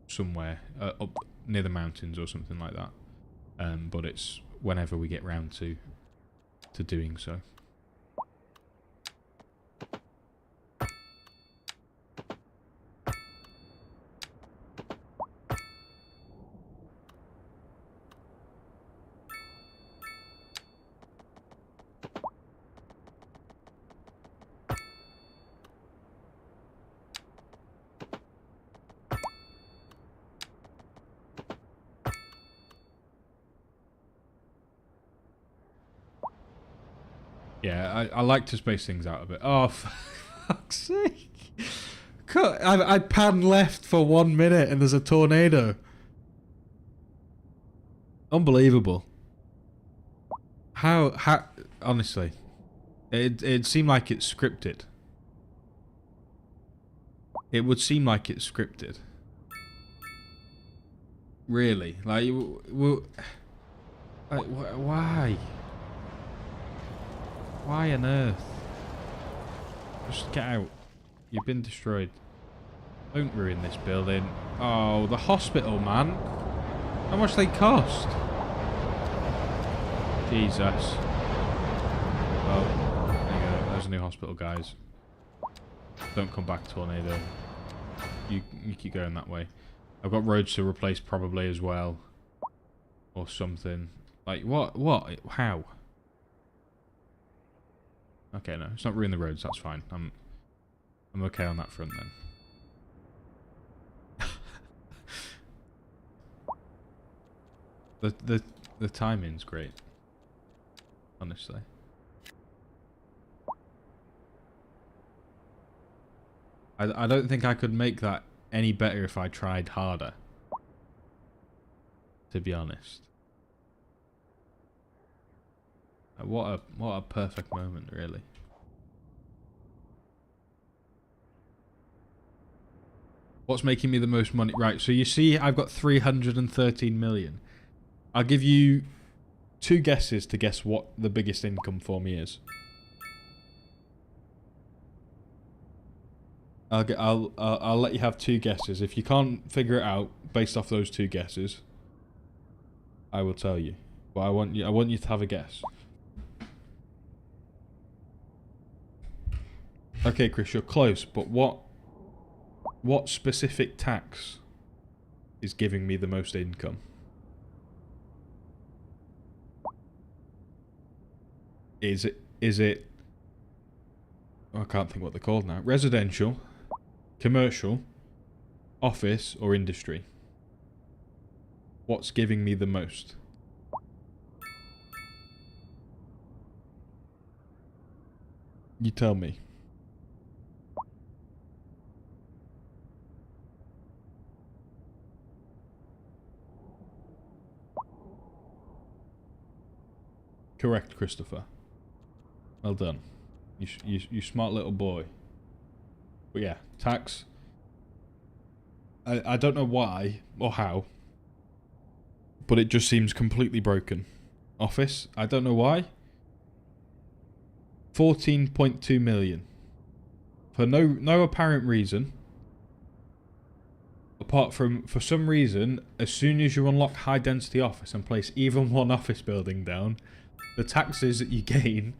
somewhere up near the mountains or something like that. But it's whenever we get round to doing so. Yeah, I like to space things out a bit. Oh, for fuck's sake. I pan left for 1 minute and there's a tornado. Unbelievable. How, honestly, it seemed like it's scripted. It would seem like it's scripted. Really? Like, why? Why on earth? Just get out. You've been destroyed. Don't ruin this building. Oh, the hospital, man. How much they cost? Jesus. Oh, there you go. There's a new hospital, guys. Don't come back, tornado. You keep going that way. I've got roads to replace probably as well. Or something. Like, what? What? How? Okay, no. It's not ruin the roads. That's fine. I'm okay on that front then. The timing's great. Honestly. I don't think I could make that any better if I tried harder. To be honest. What a perfect moment, really. What's making me the most money? Right, so you see I've got 313 million. I'll give you 2 guesses to guess what the biggest income for me is. I'll let you have 2 guesses. If you can't figure it out based off those 2 guesses, I will tell you. But I want you to have a guess. Okay, Chris, you're close, but what specific tax is giving me the most income? Is it I can't think what they're called now. Residential, commercial, office, or industry? What's giving me the most? You tell me. Correct, Christopher. Well done. You smart little boy. But yeah, tax. I don't know why or how, but it just seems completely broken. Office, I don't know why. 14.2 million. For no apparent reason. Apart from, for some reason, as soon as you unlock high density office and place even one office building down, the taxes that you gain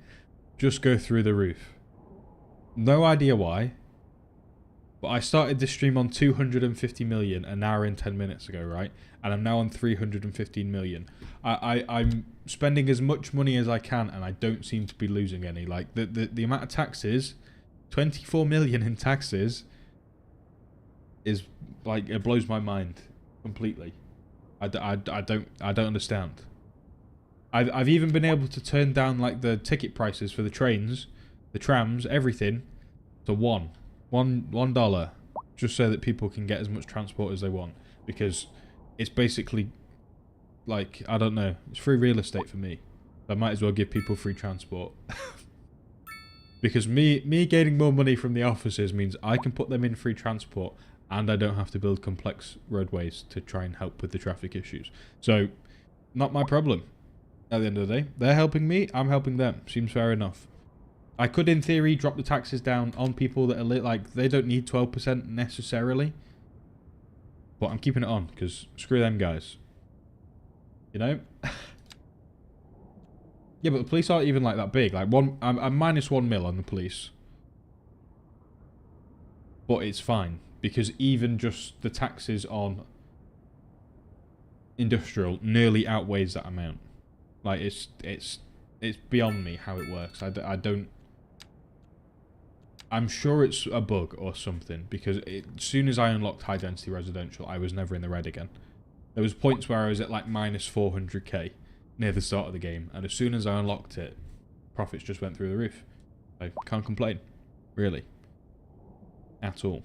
just go through the roof. No idea why. But I started this stream on 250 million an hour and 10 minutes ago, right? And I'm now on 315 million. I'm spending as much money as I can and I don't seem to be losing any. Like, the amount of taxes, 24 million in taxes, is, like, it blows my mind completely. I don't understand. I've even been able to turn down, like, the ticket prices for the trains, the trams, everything, to $1, just so that people can get as much transport as they want, because it's basically, like, I don't know, it's free real estate for me. I might as well give people free transport. Because me gaining more money from the offices means I can put them in free transport and I don't have to build complex roadways to try and help with the traffic issues. So, not my problem. At the end of the day, they're helping me, I'm helping them. Seems fair enough. I could, in theory, drop the taxes down on people that are like, they don't need 12% necessarily. But I'm keeping it on, because screw them guys. You know? Yeah, but the police aren't even like that big. Like I'm minus 1 mil on the police. But it's fine. Because even just the taxes on industrial nearly outweighs that amount. Like, it's beyond me how it works. I don't... I'm sure it's a bug or something, because as soon as I unlocked high density residential, I was never in the red again. There was points where I was at like minus 400k near the start of the game, and as soon as I unlocked it, profits just went through the roof. I can't complain, really, at all.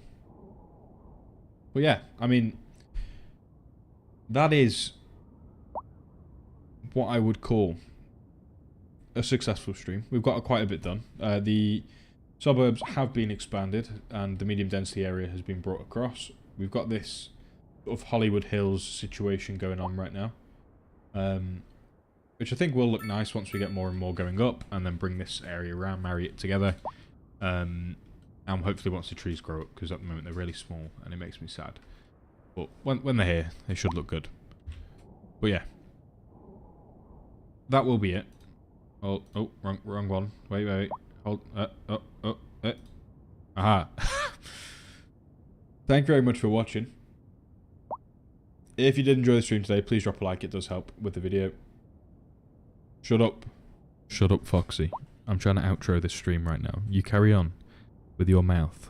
But yeah, I mean, that is what I would call a successful stream. We've got quite a bit done. The suburbs have been expanded, and the medium density area has been brought across. We've got this sort of Hollywood Hills situation going on right now, which I think will look nice once we get more and more going up, and then bring this area around, marry it together, and hopefully once the trees grow up, because at the moment they're really small, and it makes me sad. But when they're here, they should look good. But yeah, that will be it. Oh, wrong one. Wait. Hold. Aha. Thank you very much for watching. If you did enjoy the stream today, please drop a like. It does help with the video. Shut up. Shut up, Foxy. I'm trying to outro this stream right now. You carry on with your mouth,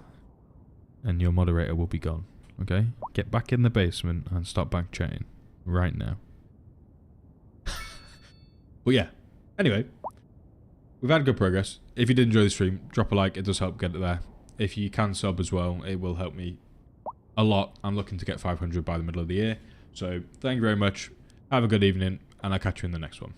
and your moderator will be gone. Okay? Get back in the basement and stop back chatting right now. But yeah. Anyway, we've had good progress. If you did enjoy the stream, drop a like. It does help get it there. If you can sub as well, it will help me a lot. I'm looking to get 500 by the middle of the year. So thank you very much. Have a good evening, and I'll catch you in the next one.